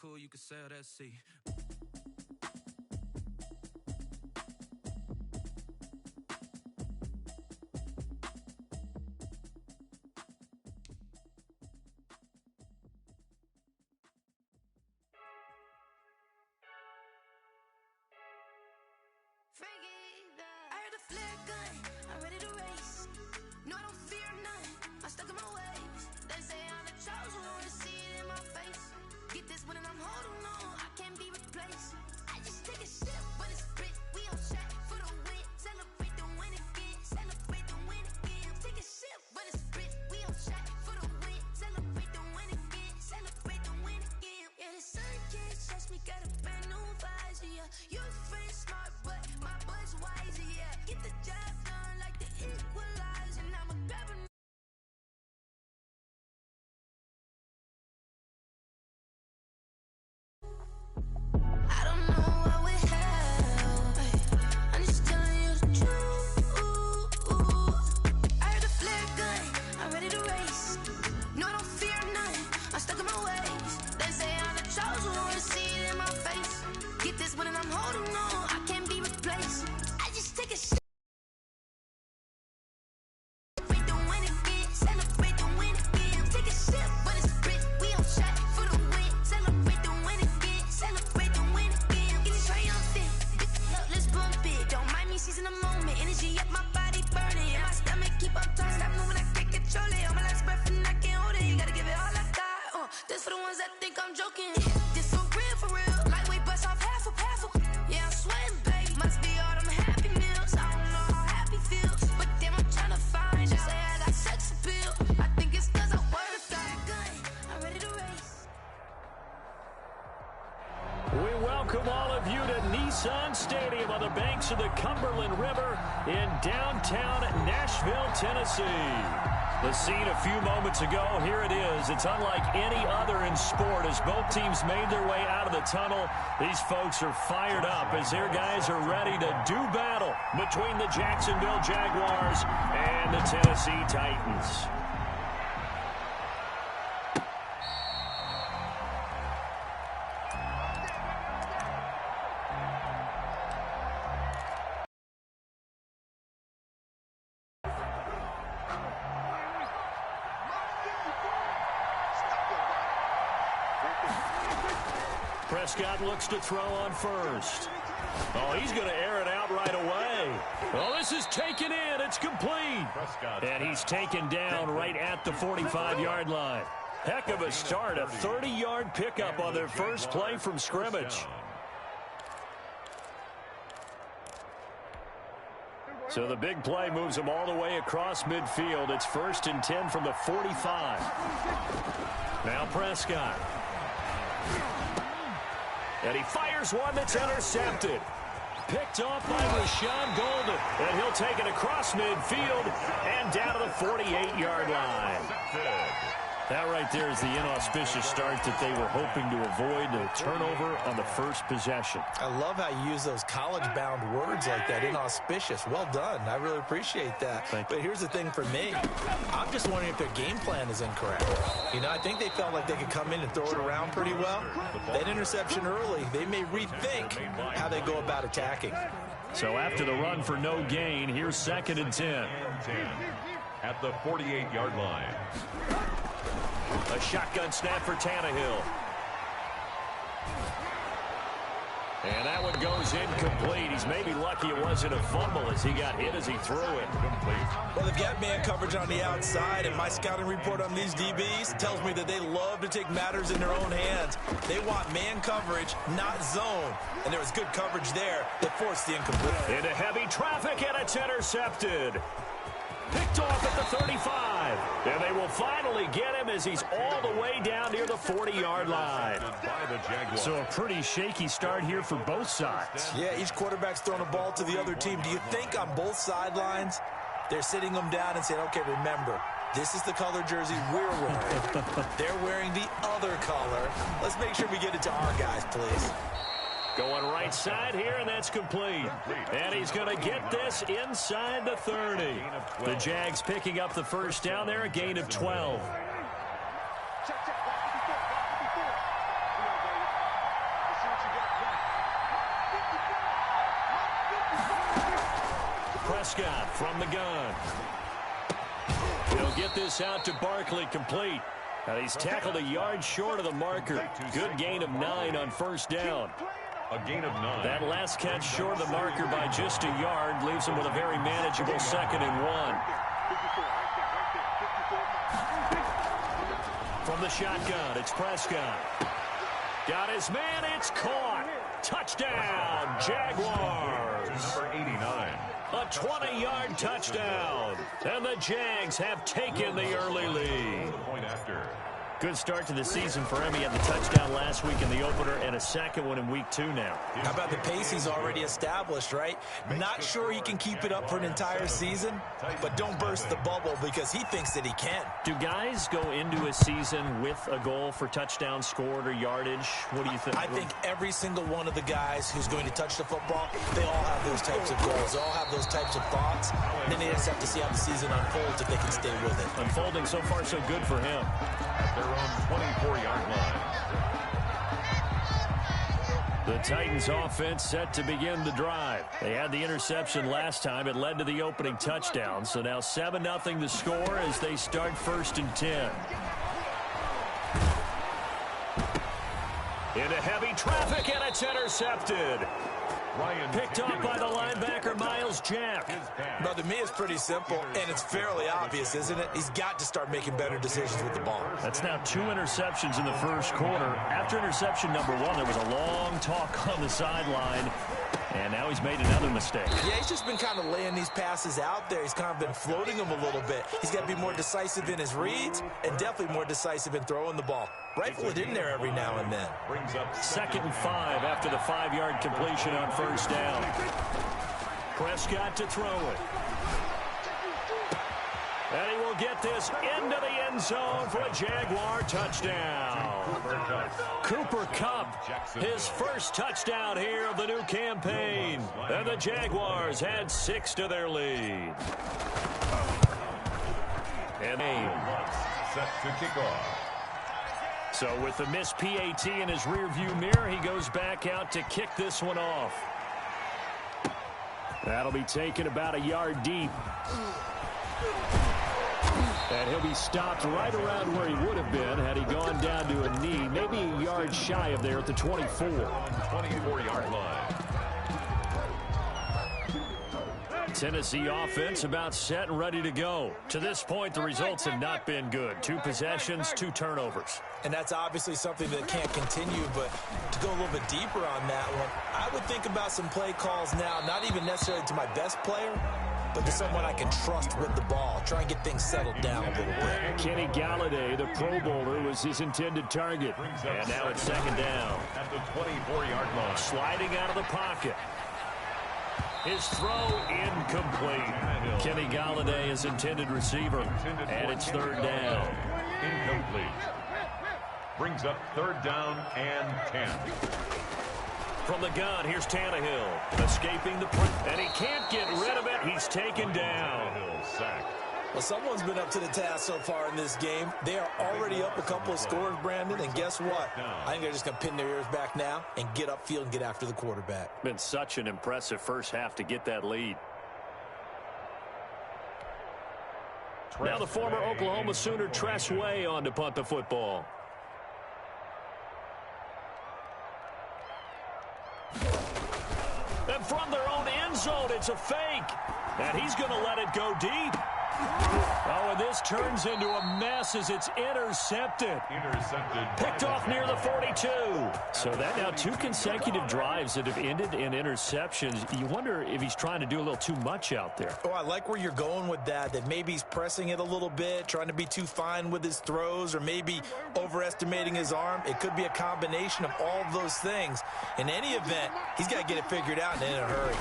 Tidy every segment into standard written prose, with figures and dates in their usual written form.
cool, you can sail that sea. I heard the flare gun, I'm ready to race. No, I don't fear none, I'm stuck in my ways. They say I'm the chosen one, to see it in my face. Get this one and I'm holding on, I can't be replaced. I just take a sip, but it's spit, we on track for the win. Celebrate the win again, celebrate the win again. Take a sip, but it's spit, we on track for the win. Celebrate the win again, celebrate the win again. Yeah, the sun can't touch me, got a brand new visor, yeah. You're friend smart, but my boy's wiser, yeah. Get the job done like the equalizer, and I'ma grab a I don't know what we have. I'm just telling you the truth. I heard the flare gun, I'm ready to race. No, I don't fear none, I'm stuck in my ways. They say I'm the chosen one, to see it in my face. Get this one and I'm holding on, I can't be replaced. I just take a shit. Celebrate the win again, celebrate the win again. Take a sip, but it's spit, we on track for the win. Celebrate the win again, celebrate the win again. Get it triumphant, look, let's bump it. Don't mind me seizing the moment, energy up my body burning. And my stomach keep up turning, stop moving, I can't control it. On my last breath and I can't hold it, you gotta give it all I got. This for the ones that think I'm joking. This for real, lightweight bust off half a. Yeah, I'm sweating, baby, must be all them happy meals. I don't know how happy feels, but damn, I'm trying to find out. Say I got sex appeal, I think it's cause I work a gun, I'm ready to race. We welcome all of you to Nissan Stadium on the banks of the Cumberland River in downtown Nashville, Tennessee. The scene a few moments ago, here it is. It's unlike any other in sport as both teams made their way out of the tunnel. These folks are fired up as their guys are ready to do battle between the Jacksonville Jaguars and the Tennessee Titans. Prescott looks to throw on first. Oh, he's going to air it out right away. Well, this is taken in. It's complete. And he's taken down right at the 45-yard line. Heck of a start. A 30-yard pickup on their first play from scrimmage. So the big play moves them all the way across midfield. It's 1st and 10 from the 45. Now Prescott. And he fires one that's intercepted. Picked off by Rashawn Golden. And he'll take it across midfield and down to the 48-yard line. That right there is the inauspicious start that they were hoping to avoid, the turnover on the first possession. I love how you use those college-bound words like that, inauspicious. Well done. I really appreciate that. But here's the thing for me. I'm just wondering if their game plan is incorrect. You know, I think they felt like they could come in and throw it around pretty well. That interception early, they may rethink how they go about attacking. So after the run for no gain, here's 2nd and 10. At the 48-yard line. A shotgun snap for Tannehill. And that one goes incomplete. He's maybe lucky it wasn't a fumble as he got hit as he threw it. Well, they've got man coverage on the outside, and my scouting report on these DBs tells me that they love to take matters in their own hands. They want man coverage, not zone. And there was good coverage there that forced the incomplete. Into heavy traffic, and it's intercepted. Picked off at the 35. And they will finally get him as he's all the way down near the 40-yard line. So a pretty shaky start here for both sides. Yeah, each quarterback's throwing a ball to the other team. Do you think on both sidelines they're sitting them down and saying, okay, remember, this is the color jersey we're wearing. They're wearing the other color. Let's make sure we get it to our guys, please. Going right side here, and that's complete. And he's going to get this inside the 30. The Jags picking up the first down there, a gain of 12. Prescott from the gun. He'll get this out to Barkley, complete. And he's tackled a yard short of the marker. Good gain of 9 on first down. A gain of 9. That last catch short of the marker by just a yard leaves him with a very manageable 2nd and 1. From the shotgun, it's Prescott. Got his man, it's caught. Touchdown, Jaguars. Number 89. A 20-yard touchdown. And the Jags have taken the early lead. Point after. Good start to the season for him. He had the touchdown last week in the opener and a second one in week 2 now. How about the pace he's already established, right? Not sure he can keep it up for an entire season, but don't burst the bubble because he thinks that he can. Do guys go into a season with a goal for touchdown scored or yardage? What do you think? I think every single one of the guys who's going to touch the football, they all have those types of goals. They all have those types of thoughts. And then they just have to see how the season unfolds if they can stay with it. Unfolding so far so good for him. Their own 24-yard line. The Titans offense set to begin the drive. They had the interception last time. It led to the opening touchdown. So now 7-0 the score as they start 1st and 10. Into heavy traffic, and it's intercepted. Picked off by the linebacker, Miles Jack. Now, to me, it's pretty simple, and it's fairly obvious, isn't it? He's got to start making better decisions with the ball. That's now 2 interceptions in the first quarter. After interception number 1, there was a long talk on the sideline, and now he's made another mistake. Yeah, he's just been kind of laying these passes out there. He's kind of been floating them a little bit. He's got to be more decisive in his reads and definitely more decisive in throwing the ball. Rifle it in there every now and then. Brings up 2nd and 5 after the 5-yard completion on first down. Prescott to throw it. And he will get this into the end zone for a Jaguar touchdown. Cooper Kupp, his first touchdown here of the new campaign. And the Jaguars had 6 to their lead. And set to kick off. So with the missed PAT in his rearview mirror, he goes back out to kick this one off. That'll be taken about a yard deep. And he'll be stopped right around where he would have been had he gone down to a knee, maybe a yard shy of there at the 24. 24-yard line. Tennessee offense about set and ready to go. To this point, the results have not been good. 2 possessions, 2 turnovers. And that's obviously something that can't continue, but to go a little bit deeper on that one, I would think about some play calls now, not even necessarily to my best player, but to someone I can trust with the ball. Try and get things settled down a little bit. Kenny Galladay, the Pro Bowler, was his intended target. And now it's 2nd down. At the 24-yard line. Sliding out of the pocket. His throw incomplete. Kenny Galladay is intended receiver. And it's 3rd down. Incomplete. Brings up 3rd down and 10. From the gun, here's Tannehill. Escaping the press. And he can't get rid of it. He's taken down. Sack. Well, someone's been up to the task so far in this game. They are already up a couple of scores, Brandon, and guess what? I think they're just going to pin their ears back now and get upfield and get after the quarterback. Been such an impressive first half to get that lead. Now the former Oklahoma Sooner Tress Way on to punt the football. And from their own end zone, it's a fake. And he's going to let it go deep. Oh, and this turns into a mess as it's intercepted. Picked off near the 42. So that now 2 consecutive drives that have ended in interceptions. You wonder if he's trying to do a little too much out there. Oh, I like where you're going with that maybe he's pressing it a little bit, trying to be too fine with his throws, or maybe overestimating his arm. It could be a combination of all of those things. In any event, he's got to get it figured out and in a hurry.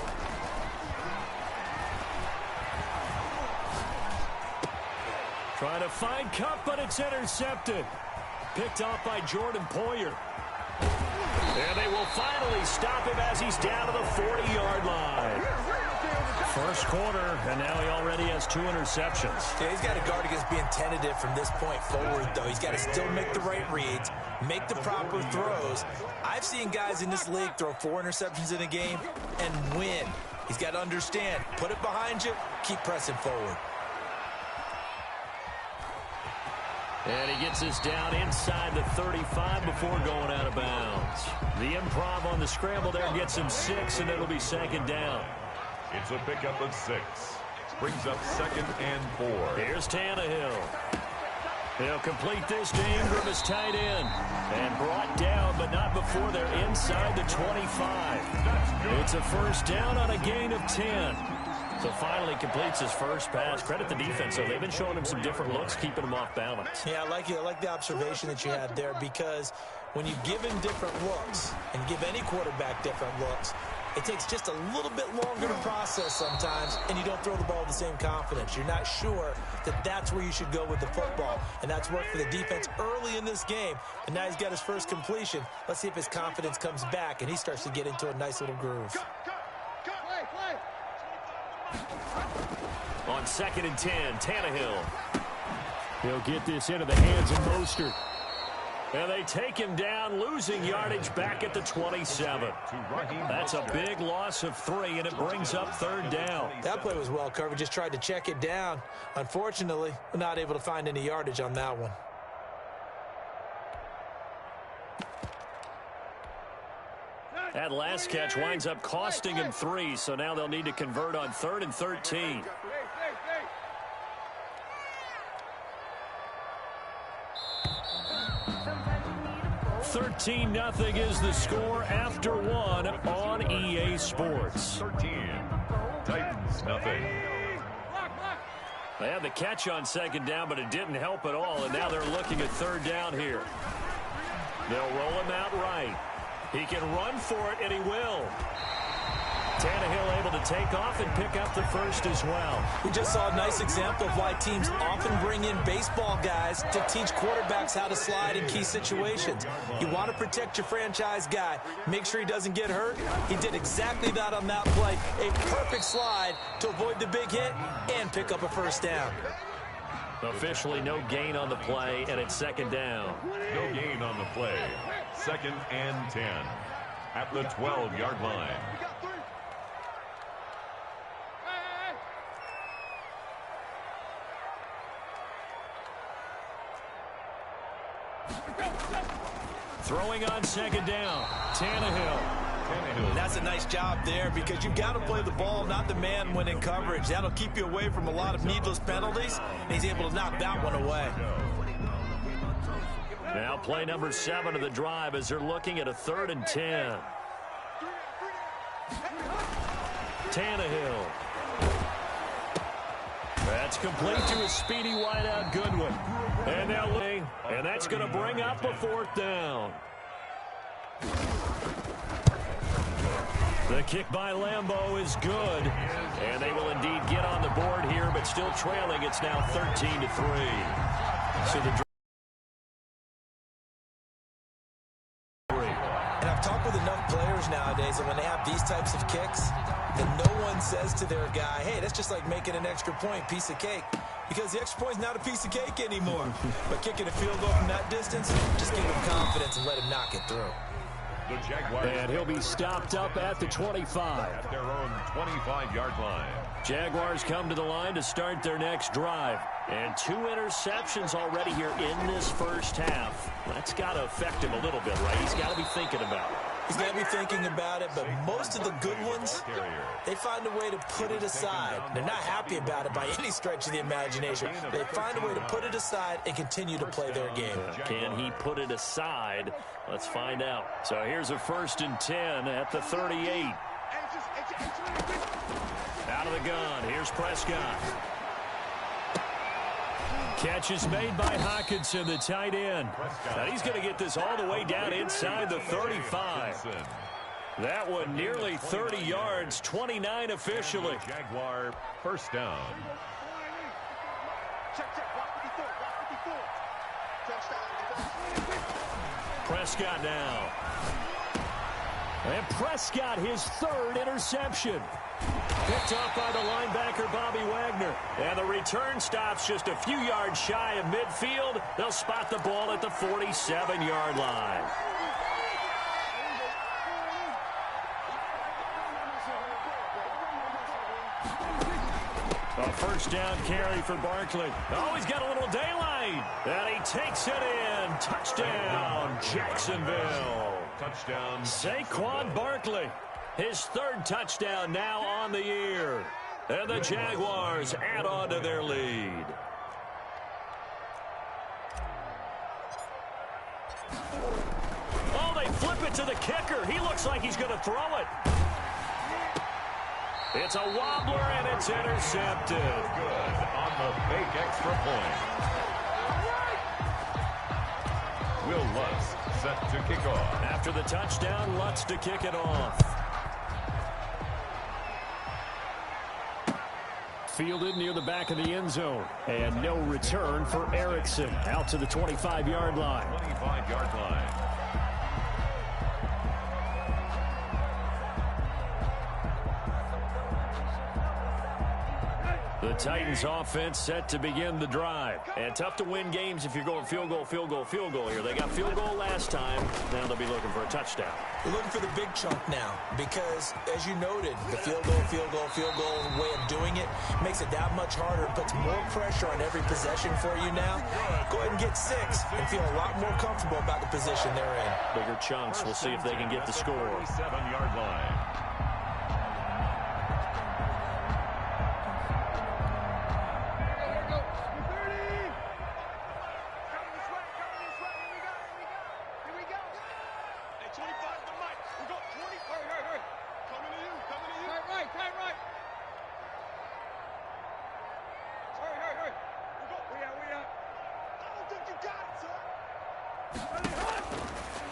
Trying to find Kupp, but it's intercepted. Picked off by Jordan Poyer. And they will finally stop him as he's down to the 40-yard line. First quarter, and now he already has 2 interceptions. Yeah, he's got to guard against being tentative from this point forward, though. He's got to still make the right reads, make the proper throws. I've seen guys in this league throw 4 interceptions in a game and win. He's got to understand, put it behind you, keep pressing forward. And he gets us down inside the 35 before going out of bounds. The improv on the scramble there gets him 6, and it'll be second down. It's a pickup of 6. Brings up 2nd and 4. Here's Tannehill. He'll complete this to Ingram as tight end. And brought down, but not before they're inside the 25. It's a first down on a gain of 10. So finally completes his first pass. Credit the defense, though. They've been showing him some different looks, keeping him off balance. Yeah, I like the observation that you had there, because when you give him different looks and give any quarterback different looks, it takes just a little bit longer to process sometimes, and you don't throw the ball with the same confidence. You're not sure that that's where you should go with the football, and that's worked for the defense early in this game. And now he's got his first completion. Let's see if his confidence comes back, and he starts to get into a nice little groove. On 2nd and 10, Tannehill. He'll get this into the hands of Mostert. And they take him down, losing yardage back at the 27. That's a big loss of 3, and it brings up 3rd down. That play was well covered. Just tried to check it down. Unfortunately, we're not able to find any yardage on that one. That last catch winds up costing him 3, so now they'll need to convert on 3rd and 13. $13-0 is the score after 1 on EA Sports. 13. Titans, nothing. They had the catch on 2nd down, but it didn't help at all, and now they're looking at 3rd down here. They'll roll him out right. He can run for it, and he will. Tannehill able to take off and pick up the first as well. We just saw a nice example of why teams often bring in baseball guys to teach quarterbacks how to slide in key situations. You want to protect your franchise guy. Make sure he doesn't get hurt. He did exactly that on that play. A perfect slide to avoid the big hit and pick up a first down. Officially no gain on the play, and it's 2nd down. No gain on the play. 2nd and 10. At the 12-yard line. Throwing on 2nd down, Tannehill. That's a nice job there, because you've got to play the ball, not the man when in coverage. That'll keep you away from a lot of needless penalties, and he's able to knock that one away. Now play number 7 of the drive as they're looking at a 3rd and 10. Tannehill. That's complete to a speedy wideout Goodwin. And now, and that's going to bring up a 4th down. The kick by Lambeau is good. And they will indeed get on the board here, but still trailing. It's now 13-3. So the And I've talked with enough players nowadays that when they have these types of kicks, then no one says to their guy, hey, that's just like making an extra point, piece of cake. Because the extra point's not a piece of cake anymore. But kicking a field goal from that distance, just give him confidence and let him knock it through. The Jaguars. And he'll be stopped up at the 25. At their own 25-yard line. Jaguars come to the line to start their next drive. And 2 interceptions already here in this first half. That's got to affect him a little bit, right? He's got to be thinking about it. He's got to be thinking about it, but most of the good ones, they find a way to put it aside. They're not happy about it by any stretch of the imagination. They find a way to put it aside and continue to play their game. Can he put it aside? Let's find out. So here's a 1st and 10 at the 38. Out of the gun. Here's Prescott. Catch is made by Hockenson, the tight end. Now he's going to get this all the way down inside the 35. That one nearly 30 yards, 29 officially. Jaguar first down. Prescott now. And Prescott, his 3rd interception. Picked up by the linebacker, Bobby Wagner. And the return stops just a few yards shy of midfield. They'll spot the ball at the 47-yard line. first down carry for Barkley. Oh, he's got a little daylight. And he takes it in. Touchdown, Jacksonville. Touchdown. Saquon Barkley. His third touchdown now on the year. And the Jaguars add on to their lead. Oh, they flip it to the kicker. He looks like he's going to throw it. It's a wobbler, and it's intercepted. Good on the fake extra point. Will Lutz set to kick off. After the touchdown, Lutz to kick it off. Fielded near the back of the end zone. And no return for Erickson. Out to the 25-yard line. 25-yard line. The Titans offense set to begin the drive. And tough to win games if you're going field goal, field goal, field goal here. They got field goal last time. Now they'll be looking for a touchdown. We're looking for the big chunk now because, as you noted, the field goal way of doing it makes it that much harder, puts more pressure on every possession for you now. Go ahead and get 6 and feel a lot more comfortable about the position they're in. Bigger chunks. We'll see if they can get the score. 47-yard line.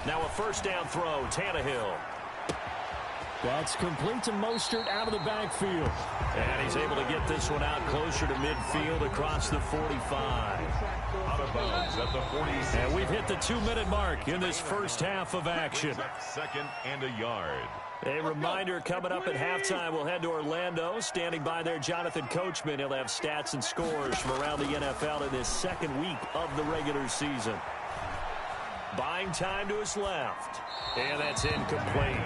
Now a first down throw, Tannehill. That's complete to Mostert out of the backfield. And he's able to get this one out closer to midfield across the 45. Out of bounds at the 46. And we've hit the 2-minute mark in this first half of action. Second and a yard. A reminder coming up at halftime, we'll head to Orlando. Standing by there, Jonathan Coachman. He'll have stats and scores from around the NFL in this second week of the regular season. Buying time to his left. And that's incomplete.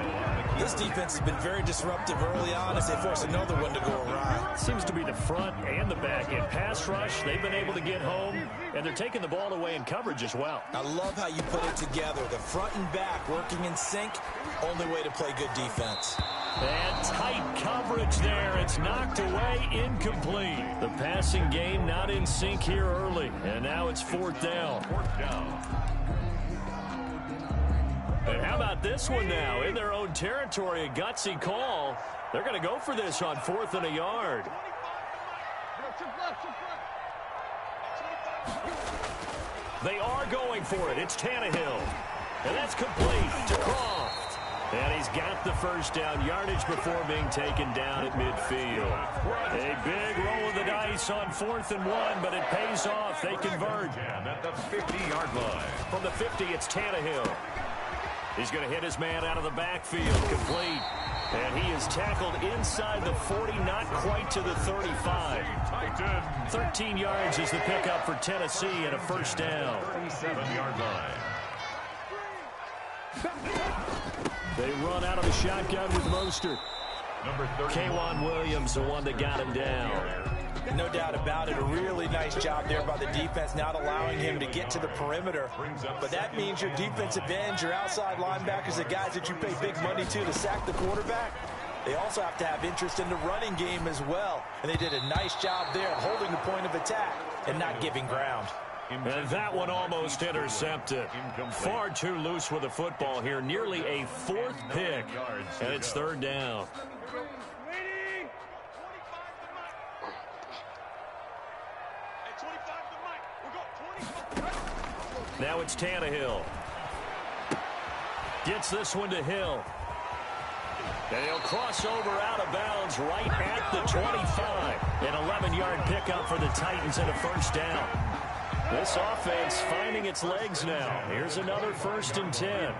This defense has been very disruptive early on as they force another one to go awry. Seems to be the front and the back end. Pass rush, they've been able to get home, and they're taking the ball away in coverage as well. I love how you put it together. The front and back working in sync, only way to play good defense. And tight coverage there. It's knocked away, incomplete. The passing game not in sync here early, and now it's fourth down. Fourth down. And how about this one now? In their own territory, a gutsy call. They're going to go for this on 4th and a yard. They are going for it. It's Tannehill. And that's complete to Croft. And he's got the first down yardage before being taken down at midfield. A big roll of the dice on 4th and 1, but it pays off. They convert. And at the 50-yard line. From the 50, it's Tannehill. He's going to hit his man out of the backfield, complete. And he is tackled inside the 40, not quite to the 35. 13 yards is the pickup for Tennessee and a first down. 37-yard line. They run out of the shotgun with Mostert. Number 30. K'Wan Williams, the one that got him down. No doubt about it. A really nice job there by the defense, not allowing him to get to the perimeter. But that means your defensive ends, your outside linebackers, the guys that you pay big money to sack the quarterback, they also have to have interest in the running game as well. And they did a nice job there of holding the point of attack and not giving ground. And that one almost intercepted. Far too loose with the football here. Nearly a 4th pick. And it's 3rd down. Now it's Tannehill. Gets this one to Hill. And he'll cross over out of bounds right at the 25. An 11-yard pickup for the Titans and a first down. This offense finding its legs now. Here's another 1st and 10.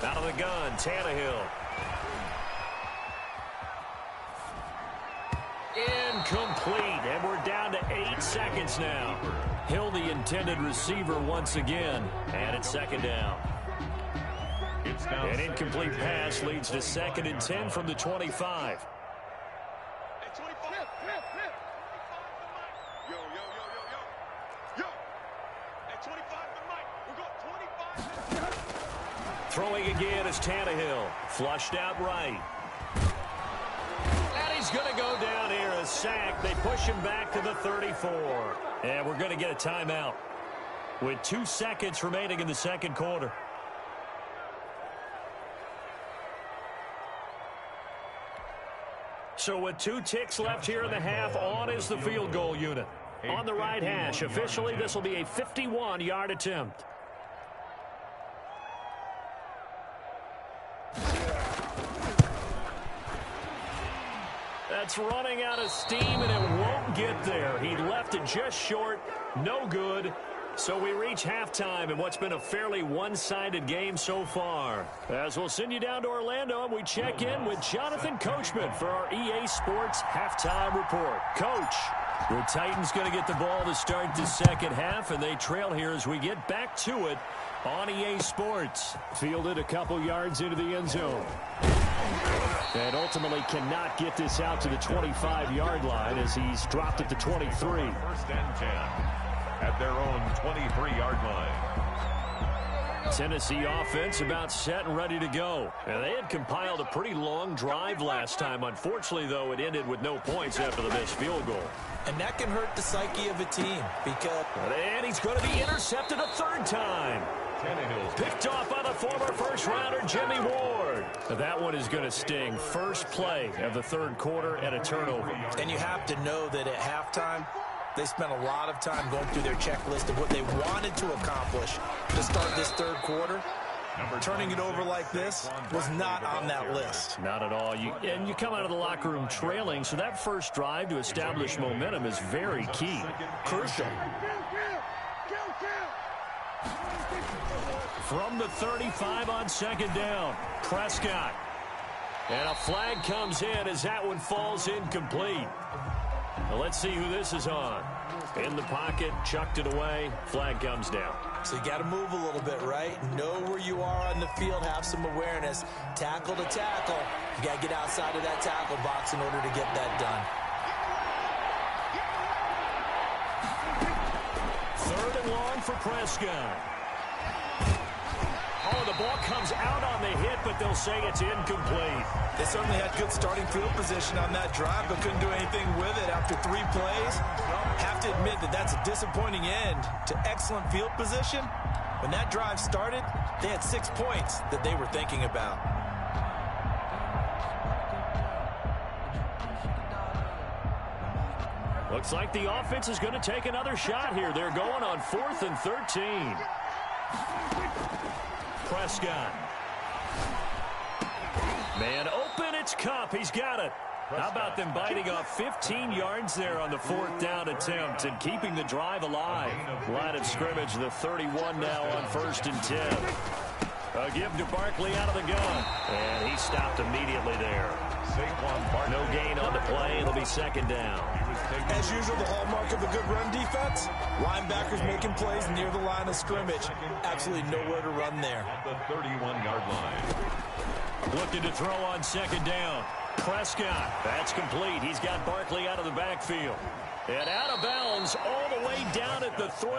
Out of the gun, Tannehill. Incomplete, and we're down to 8 seconds now. Hill, the intended receiver once again, and it's 2nd down. down. An incomplete pass leads to 2nd and 10 from the 25. Throwing again is Tannehill. Flushed out right. And he's going to go down here. A sack. They push him back to the 34. And we're going to get a timeout with 2 seconds remaining in the second quarter. So with 2 ticks left here in the half, on is the field goal unit. On the right hash. Officially, this will be a 51-yard attempt. That's running out of steam, and it won't get there. He left it just short. No good. So we reach halftime in what's been a fairly one-sided game so far. As we'll send you down to Orlando, and we check in with Jonathan Coachman for our EA Sports Halftime Report. Coach, the Titans going to get the ball to start the second half, and they trail here as we get back to it on EA Sports. Fielded a couple yards into the end zone. And ultimately cannot get this out to the 25-yard line as he's dropped at the 23. 1st and 10 at their own 23-yard line. Tennessee offense about set and ready to go. And they had compiled a pretty long drive last time. Unfortunately, though, it ended with no points after the missed field goal. And that can hurt the psyche of a team because... And he's going to be intercepted a 3rd time. Picked off by the former first-rounder Jimmy Ward. That one is going to sting. First play of the 3rd quarter and a turnover. And you have to know that at halftime, they spent a lot of time going through their checklist of what they wanted to accomplish to start this 3rd quarter. Turning it over like this was not on that list. Not at all. And you come out of the locker room trailing, so that first drive to establish momentum is very key. Crucial. From the 35 on 2nd down, Prescott. And a flag comes in as that one falls incomplete. Now let's see who this is on. In the pocket, chucked it away, flag comes down. So you got to move a little bit, right? Know where you are on the field, have some awareness. Tackle to tackle. You got to get outside of that tackle box in order to get that done. 3rd and long for Prescott. Oh, the ball comes out on the hit, but they'll say it's incomplete. They certainly had good starting field position on that drive, but couldn't do anything with it after 3 plays. Have to admit that that's a disappointing end to excellent field position. When that drive started, they had 6 points that they were thinking about. Looks like the offense is going to take another shot here. They're going on 4th and 13. Prescott. Man open, it's Kupp. He's got it. How about them biting off 15 yards there on the 4th down attempt and keeping the drive alive? Line of scrimmage, the 31 now on 1st and 10. A give to Barkley out of the gun. And he stopped immediately there. No gain on the play. It'll be 2nd down. As usual, the hallmark of a good run defense, linebackers making plays near the line of scrimmage. Absolutely nowhere to run there. At the 31-yard line. Looking to throw on 2nd down. Prescott, that's complete. He's got Barkley out of the backfield. And out of bounds all the way down at the 3.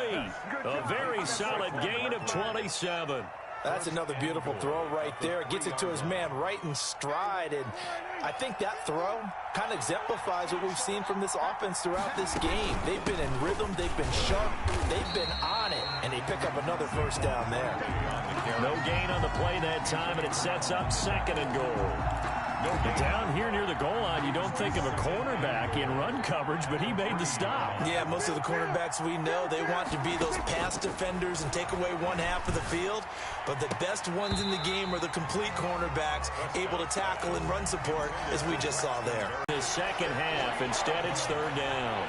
A very solid gain of 27. That's another beautiful throw right there. Gets it to his man right in stride. And I think that throw kind of exemplifies what we've seen from this offense throughout this game. They've been in rhythm. They've been sharp. They've been on it. And they pick up another 1st down there. No gain on the play that time, and it sets up 2nd and goal. Down here near the goal line, you don't think of a cornerback in run coverage, but he made the stop. Yeah, most of the cornerbacks we know, they want to be those pass defenders and take away one half of the field. But the best ones in the game are the complete cornerbacks, able to tackle and run support, as we just saw there. The second half, instead it's 3rd down.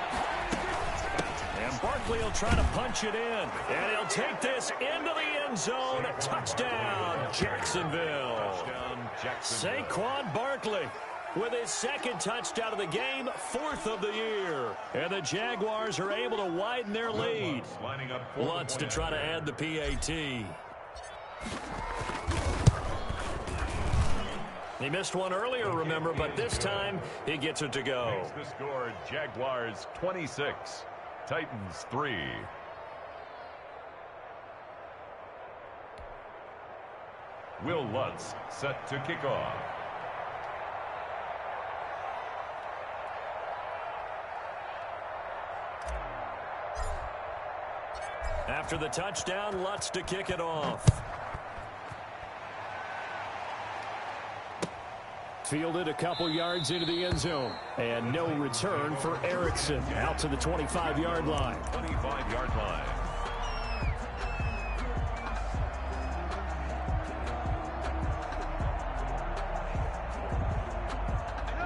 And Barkley will try to punch it in. And he'll take this into the end zone. Touchdown, Jacksonville. Saquon Barkley with his 2nd touchdown of the game, 4th of the year. And the Jaguars are able to widen their lead. Lutz to try to add the PAT. He missed one earlier, remember, but this time he gets it to go. Makes the score Jaguars 26, Titans 3. Will Lutz set to kick off. After the touchdown, Lutz to kick it off. Fielded a couple yards into the end zone. And no return for Erickson. Out to the 25-yard line. 25-yard line.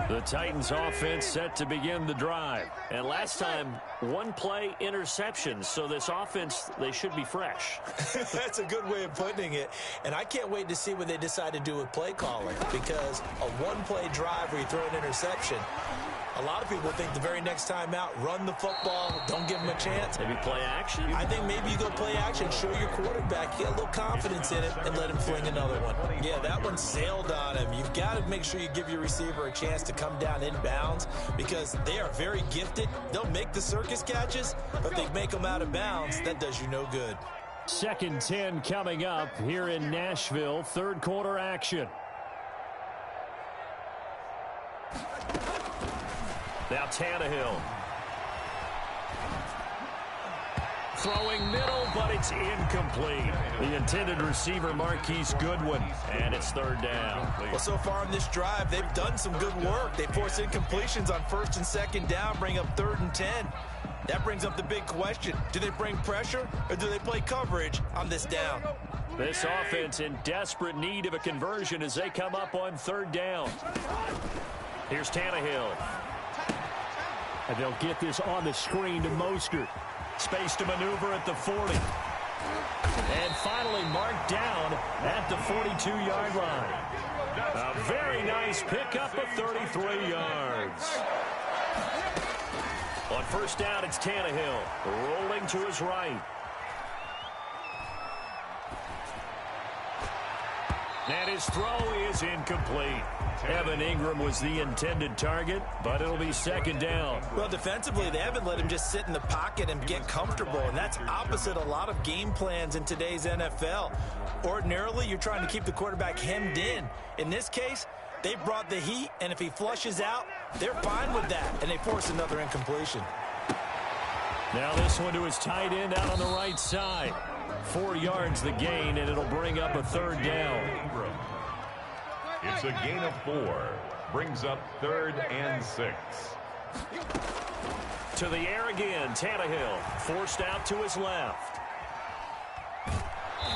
The Titans offense set to begin the drive. And last time, one play interception. So this offense, they should be fresh. That's a good way of putting it. And I can't wait to see what they decide to do with play calling, because a one-play drive where you throw an interception, a lot of people think the very next time out, run the football, don't give them a chance. Maybe play action? I think maybe you go play action, show your quarterback, get a little confidence in it, and let him fling another one. Yeah, that one sailed on him. You've got to make sure you give your receiver a chance to come down inbounds, because they are very gifted. They'll make the circus catches, but they make them out of bounds. That does you no good. 2nd and 10 coming up here in Nashville. Third quarter action. Now Tannehill. Throwing middle, but it's incomplete. The intended receiver, Marquise Goodwin, and it's third down. Well, so far in this drive, they've done some good work. They force incompletions on 1st and 2nd down, bring up 3rd and 10. That brings up the big question. Do they bring pressure, or do they play coverage on this down? This offense in desperate need of a conversion as they come up on 3rd down. Here's Tannehill. And they'll get this on the screen to Mostert. Space to maneuver at the 40. And finally marked down at the 42-yard line. A very nice pickup of 33 yards. On 1st down, it's Tannehill rolling to his right. And his throw is incomplete. Evan Ingram was the intended target, but it'll be 2nd down. Well, defensively, they haven't let him just sit in the pocket and get comfortable, and that's opposite a lot of game plans in today's NFL. Ordinarily, you're trying to keep the quarterback hemmed in. In this case, they brought the heat, and if he flushes out, they're fine with that, and they force another incompletion. Now this one to his tight end out on the right side. 4 yards the gain, and it'll bring up a 3rd down. It's a gain of 4. Brings up 3rd and 6. To the air again, Tannehill forced out to his left.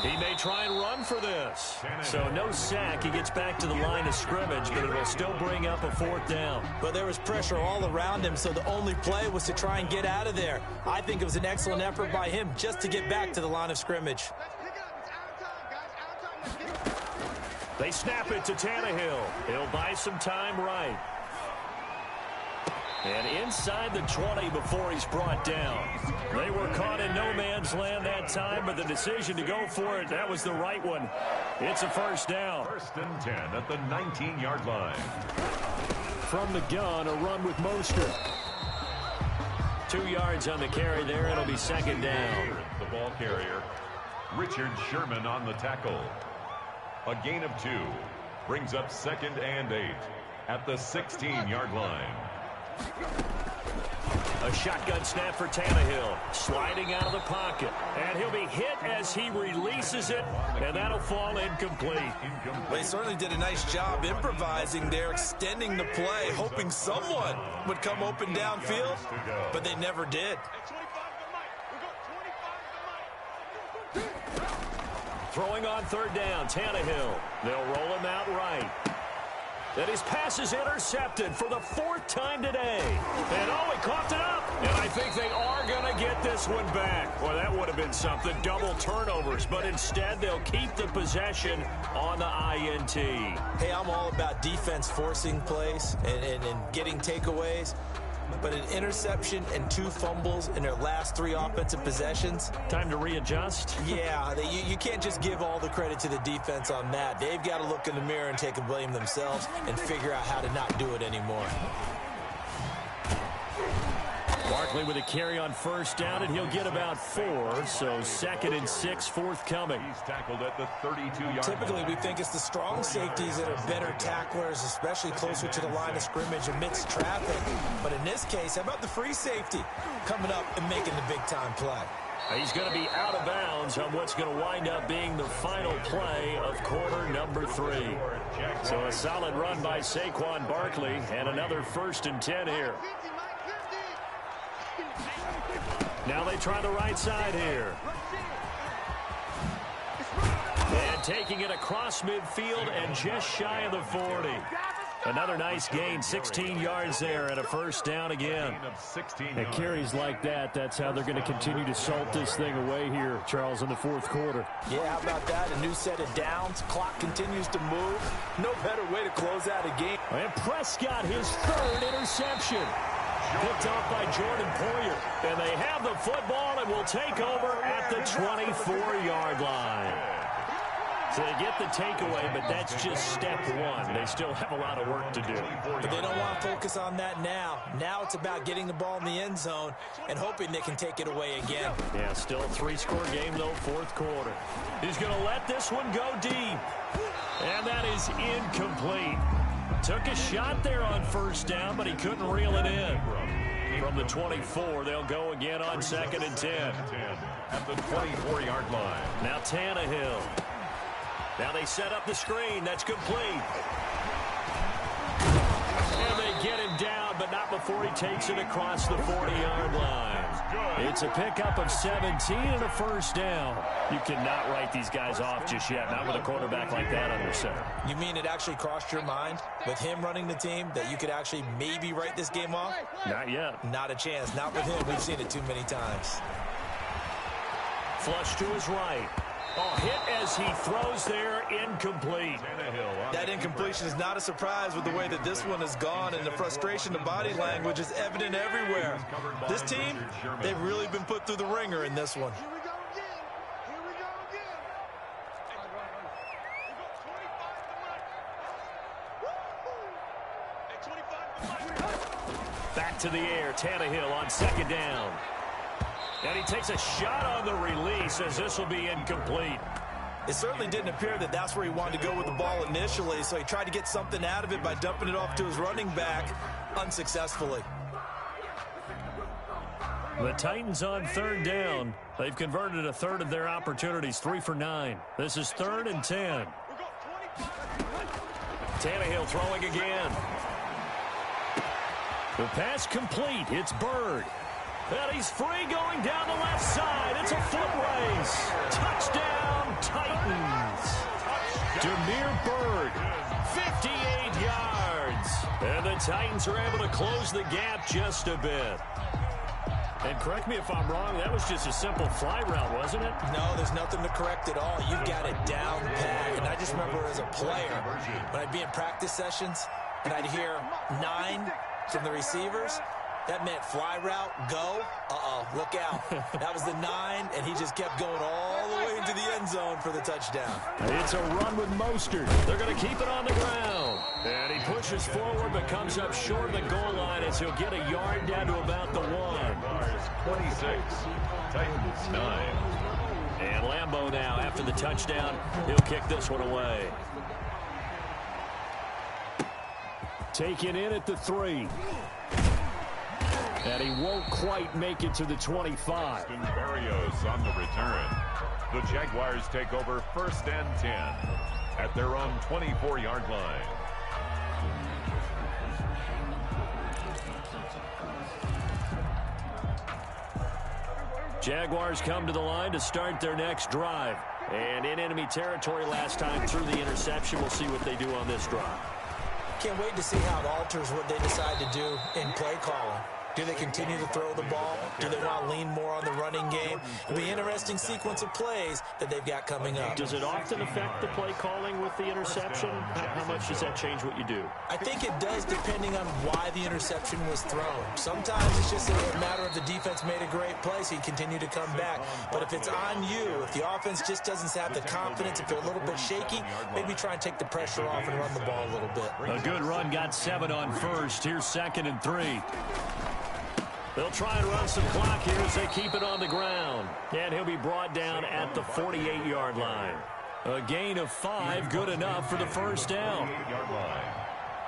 He may try and run for this. So no sack. He gets back to the line of scrimmage, but it will still bring up a 4th down. But there was pressure all around him, so the only play was to try and get out of there. I think it was an excellent effort by him just to get back to the line of scrimmage. They snap it to Tannehill. He'll buy some time right. And inside the 20 before he's brought down. They were caught in no man's land that time, but the decision to go for it, that was the right one. It's a 1st down. 1st and 10 at the 19-yard line. From the gun, a run with Mostert. 2 yards on the carry there. It'll be 2nd down. The ball carrier, Richard Sherman on the tackle. A gain of 2. Brings up 2nd and 8 at the 16-yard line. A shotgun snap for Tannehill. Sliding out of the pocket. And he'll be hit as he releases it. And that'll fall incomplete. Well, he certainly did a nice job improvising there, extending the play, hoping someone would come open downfield. But they never did. Throwing on 3rd down, Tannehill. They'll roll him out right. And his pass is intercepted for the 4th time today. And he coughed it up. And I think they are going to get this one back. Well, that would have been something. Double turnovers. But instead, they'll keep the possession on the INT. Hey, I'm all about defense forcing plays and getting takeaways. but an interception and 2 fumbles in their last 3 offensive possessions. Time to readjust? Yeah, you can't just give all the credit to the defense on that. They've got to look in the mirror and take a blame themselves and figure out how to not do it anymore. Barkley with a carry on first down, and he'll get about 4, so 2nd and 6 forthcoming. He's tackled at the 32-yard Typically, line. we think it's the strong safeties that are better tacklers, especially closer to the line of scrimmage amidst traffic. But in this case, how about the free safety coming up and making the big-time play? He's going to be out of bounds on what's going to wind up being the final play of quarter number 3. So a solid run by Saquon Barkley, and another 1st and 10 here. Now they try the right side here. And taking it across midfield and just shy of the 40. Another nice gain, 16 yards there, and a 1st down again. At carries like that, that's how they're going to continue to salt this thing away here, Charles, in the 4th quarter. Yeah, how about that? A new set of downs. Clock continues to move. No better way to close out a game. And Prescott, his 3rd interception. Picked off by Jordan Poyer. And they have the football and will take over at the 24-yard line. So they get the takeaway, but that's just step 1. They still have a lot of work to do. But they don't want to focus on that now. Now it's about getting the ball in the end zone and hoping they can take it away again. Yeah, still a 3-score game, though, 4th quarter. He's going to let this one go deep. And that is incomplete. Took a shot there on 1st down, but he couldn't reel it in. From the 24, they'll go again on 2nd and 10. At the 24-yard line. Now Tannehill. Now they set up the screen. That's complete. And they get him down, but not before he takes it across the 40-yard line. It's a pickup of 17 and a 1st down. You cannot write these guys off just yet, not with a quarterback like that under center. You mean it actually crossed your mind with him running the team that you could actually maybe write this game off? Not yet. Not a chance. Not with him. We've seen it too many times. Flush to his right. Oh, hit as he throws there, incomplete. That incompletion is not a surprise with the way that this one has gone, and the frustration, the body language is evident everywhere. This team, they've really been put through the ringer in this one. Back to the air, Tannehill on 2nd down. And he takes a shot on the release as this will be incomplete. It certainly didn't appear that that's where he wanted to go with the ball initially, so he tried to get something out of it by dumping it off to his running back unsuccessfully. The Titans on 3rd down. They've converted a 1/3 of their opportunities, 3 for 9. This is 3rd and 10. Tannehill throwing again. The pass complete. It's Bird. And he's free going down the left side. It's a foot race. Touchdown, Titans. Damiere Byrd, 58 yards. And the Titans are able to close the gap just a bit. And correct me if I'm wrong, that was just a simple fly route, wasn't it? No, there's nothing to correct at all. You've got it down pat. And I just remember as a player, when I'd be in practice sessions, and I'd hear 9 from the receivers, that meant fly route, go. Look out. That was the 9, and he just kept going all the way into the end zone for the touchdown. It's a run with Mostert. They're going to keep it on the ground. And he pushes forward but comes up short of the goal line as he'll get a yard down to about the 1. 26, Titans 9. And Lambeau now, after the touchdown, he'll kick this one away. Taken in at the 3. And he won't quite make it to the 25. Barrios on the return. The Jaguars take over 1st and 10 at their own 24-yard line. Jaguars come to the line to start their next drive. And in enemy territory last time through the interception. We'll see what they do on this drive. Can't wait to see how it alters what they decide to do in play calling. Do they continue to throw the ball? Do they want to lean more on the running game? It'll be an interesting sequence of plays that they've got coming up. Does it often affect the play calling with the interception? How much does that change what you do? I think it does, depending on why the interception was thrown. Sometimes it's just a matter of the defense made a great play, so you continue to come back. But if it's on you, if the offense just doesn't have the confidence, if they're a little bit shaky, maybe try and take the pressure off and run the ball a little bit. A good run got 7 on first. Here's 2nd and 3. They'll try and run some clock here as they keep it on the ground. And he'll be brought down at the 48-yard line. A gain of 5, good enough for the first down. 48-yard line.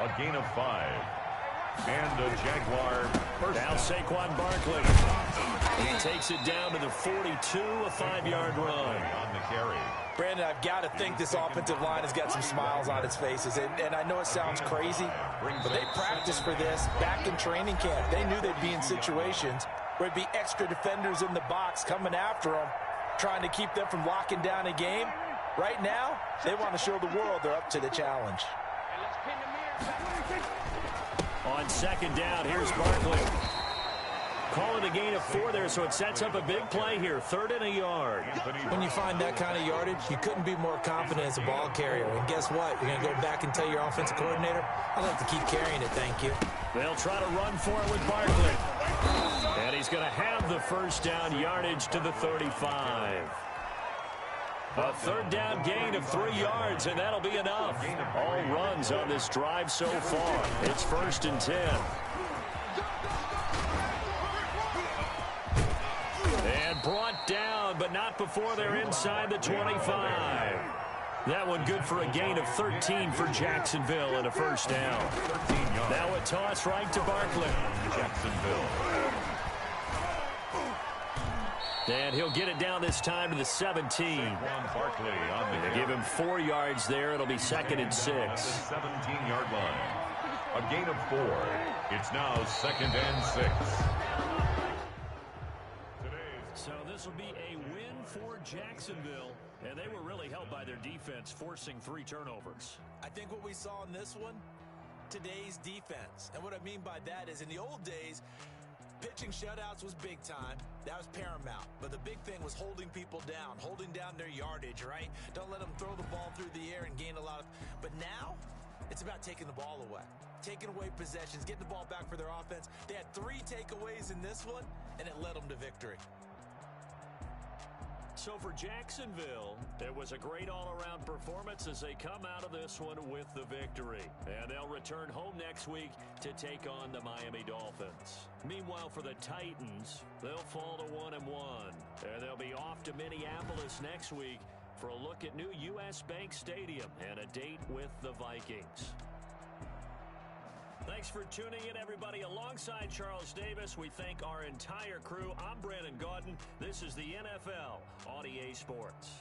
A gain of 5. And a Jaguar first Now down. Saquon Barkley. He takes it down to the 42, a 5-yard run. On the carry. Brandon, I've got to think this offensive line has got some smiles on its faces. And I know it sounds crazy, but they practiced for this back in training camp. They knew they'd be in situations where it'd be extra defenders in the box coming after them, trying to keep them from locking down a game. Right now, they want to show the world they're up to the challenge. On 2nd down, here's Barkley. Call it a gain of 4 there, so it sets up a big play here. 3rd and a yard. When you find that kind of yardage, you couldn't be more confident as a ball carrier. And guess what? You're going to go back and tell your offensive coordinator, I'd like to keep carrying it, thank you. They'll try to run for it with Barkley. And he's going to have the first down yardage to the 35. A 3rd down gain of 3 yards, and that'll be enough. All runs on this drive so far. It's 1st and 10. And brought down, but not before they're inside the 25. That one good for a gain of 13 for Jacksonville and a first down. Now a toss right to Barkley. Jacksonville. And he'll get it down this time to the 17. Barkley on the They give him 4 yards there. It'll be 2nd and 6. 17-yard line. A gain of 4. It's now 2nd and 6. So this will be a win for Jacksonville. And they were really helped by their defense, forcing 3 turnovers. I think what we saw in this one, today's defense. And what I mean by that is in the old days, pitching shutouts was big time. That was paramount. But the big thing was holding people down, holding down their yardage, right? Don't let them throw the ball through the air and gain a lot of... But now, it's about taking the ball away. Taking away possessions, getting the ball back for their offense. They had 3 takeaways in this one, and it led them to victory. So for Jacksonville, it was a great all-around performance as they come out of this one with the victory. And they'll return home next week to take on the Miami Dolphins. Meanwhile, for the Titans, they'll fall to 1-1. And they'll be off to Minneapolis next week for a look at new U.S. Bank Stadium and a date with the Vikings. Thanks for tuning in, everybody. Alongside Charles Davis, we thank our entire crew. I'm Brandon Gaudin. This is the NFL on EA Sports.